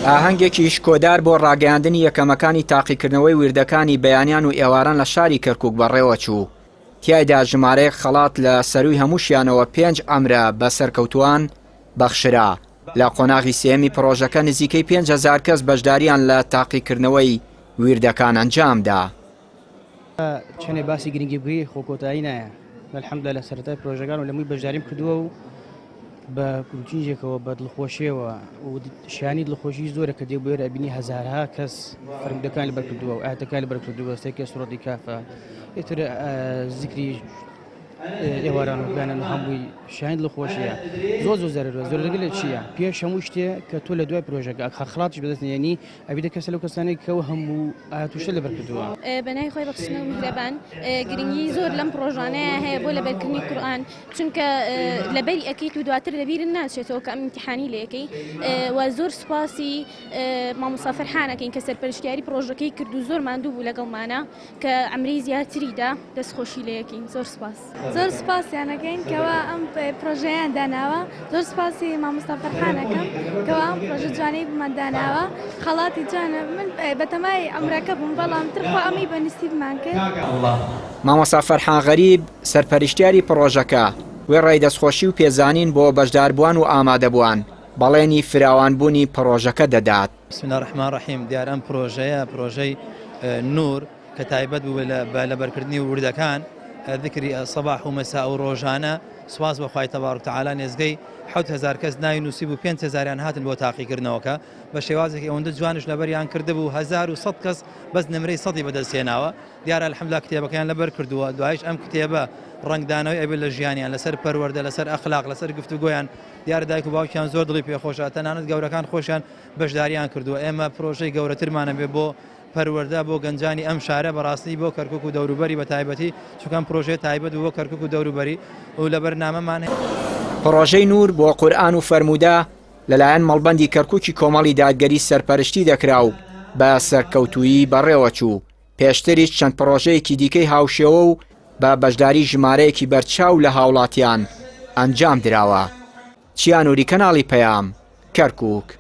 ئاهەنگێکیش کۆدار بۆ ڕاگەیاندنی یەکەمەکانی تاقیکردنەوەی وردەکانی بەیانیان و ئێواران لە شاری کەرکووک بەڕێوە چوو. تیایدا ژمارەیەک خەڵات لە سەرووی هەمووشیانەوە 5 ئەمرە بە سەرکەوتووان بەخشرا. لە قۆناغی سێمی پرۆژەکە نزیکەی 5,000 کەس بەشداریان لە تاقیکردنەوەی وردەکان ئەنجامدا. چەندێ باسی گرنگی بووی خۆکۆتایی نایە. الحەمدولە لە سەرەتای پرۆژەکان و لەمووی بەشداریم کردووە و بە کوچینجێکەوە بە دڵخۆشیەوە و شانی دڵخۆشی زۆرە کە دێ بێرە بینی هەزارها کەس فەرمودەکان لەبەر کردووە و ئاەتەکان لەبەر کردووە سێکە سوڕەتی کافە یەکتر زیکری ئێواران و بیانە هەمووی شانی دڵخۆشیە زۆر زەرەوە زۆر لەگەل چییە پێش هەموو شتێ کە تۆ لە دوای پرۆژەکە خەڵاتی بەدەستێنی ئەبیدە کەسە لەو کەسانی کەەوە هەموو ئاتوشە لەبەر کردووە. بەنای خۆی بەخشنەوە میهرەبان گرنگی زۆر لەم پرۆژانەیە هەیە بۆ لەبەرکردنی قورئان چونکە لەبەری ئەکەیت و دواتر لەبیرن ناچێتەوە کە ئەم ئیمتیحانی لە یەکەی و زۆر سوپاسی مامۆستا فەرحانەکەین کە سەرپەرشتیاری پرۆژەکەی کرد و زۆر ماندوو بوو لەگەڵمانە کە ئەمرەی زیاتریدا دەستخۆشی لە یەکەین. زۆر سپاس. زۆر سپاسیانەکەین کەوا ئەم پرۆژەیان داناوە. زۆر سپاسی مامۆستا فەرحانەکەم کەوا ئەم پرۆژە جوانەی بمان داناوە. خەڵاتی جوانە من بەتەمای ئەمرەکە بووم بەڵام ترخوا ئەمی بەنسیبمان کرد. مامۆستا فەرحان غەریب سەرپەرشتیاری پرۆژەکە وێ ڕێی دەستخۆشی و پێزانین بۆ بەشداربووان و ئامادەبووان بەڵێنی فراوانبوونی پرۆژەکە دەدات. بسم الله الرحمن الرحیم دیار ئەم پرۆژەیە پرۆژەی نور کە تایبەت بوو لەبەرکردنی وردەکان ذکری سەباح و مەسا و ڕۆژانە سواز بەخوای تەبارەک و تەعالا نێزگەی 7,000 کەس ناوی نووسیب و 5,000 هاتن بۆ تاقیکردنەوەکە بە شێوازێکی ئەوەندە جوانش لەبەریان کردبوو 1,100 کەس بەس نمرەی 100 بەدەستێناوە. دیارە الحەمدولیلا کتێبەکەیان لەبەر کردووە. دوایش ئەم کتێبە ڕنگدانەوەی ئەبێت لە ژیانیان لەسەر پەروەردە لەسەر ئەخلاق لەسەر گفتوگۆیان دیارە دایک و باوکیان زۆر دڵی پێخۆشە تەنانەت گەورەکان خۆشیان بەشداریان کردووە. ئێمە پرۆژەی گەورەترمانە بێ بۆ پەروەردە بۆ گەنجانی ئەم شارە بەڕاستی بۆ کەرکووک و دەوروبەری بە تایبەتی چونکەم پرۆژەی تایبەت بۆ کەرکووک و دەوروبەری و لە بەرنامەمان هەیە. پرۆژەی نور بۆ قورئان و فەرموودە لەلایەن مەڵبەندی کەرکووکی کۆمەڵی دادگەری سەرپەرشتی دەکرا و بە سەرکەوتووی بەڕێوە چوو. پێشتریش چەند پرۆژەیەکی دیکەی هاوشێوە و بە بەشداری ژمارەیەکی بەرچاو لە هاوڵاتیان ئەنجام دراوە. چیانوری کەناڵی پەیام کەرکووک.